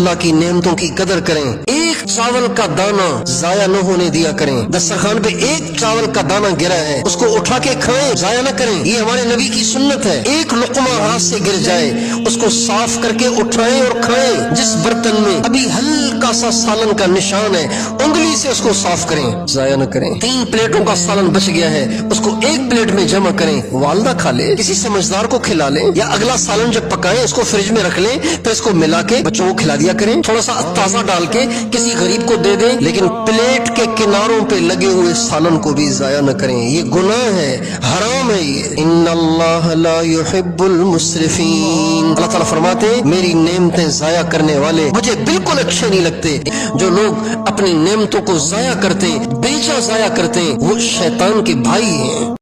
اللہ کی نعمتوں کی قدر کریں، ایک چاول کا دانہ ضائع نہ ہونے دیا کریں۔ دسترخوان پہ ایک چاول کا دانہ گرا ہے، اس کو اٹھا کے کھائیں، ضائع نہ کریں، یہ ہمارے نبی کی سنت ہے۔ ایک لقمہ ہاتھ سے گر جائے اس کو صاف کر کے اٹھائیں اور کھائیں۔ جس برتن میں ابھی ہلکا سا سالن کا نشان ہے انگلی سے اس کو صاف کریں، ضائع نہ کریں۔ 3 پلیٹوں کا سالن بچ گیا ہے، اس کو ایک پلیٹ میں جمع کریں، والدہ کھا لے، کسی سمجھدار کو کھلا لیں، یا اگلا سالن جب پکائیں اس کو فریج میں رکھ لیں، پھر اس کو ملا کے بچوں کو کھلا دیا کریں، تھوڑا سا تازہ ڈال کے کسی غریب کو دے دیں، لیکن پلیٹ کے کناروں پہ لگے ہوئے سالن کو بھی ضائع نہ کریں، یہ گناہ ہے، حرام ہے یہ۔ ان اللہ لا يحب المسرفین، اللہ تعالیٰ فرماتے ہیں میری نعمتیں ضائع کرنے والے مجھے بالکل اچھے نہیں لگتے۔ جو لوگ اپنی نعمتوں کو ضائع کرتے، بیجا ضائع کرتے، وہ شیطان کے بھائی ہیں۔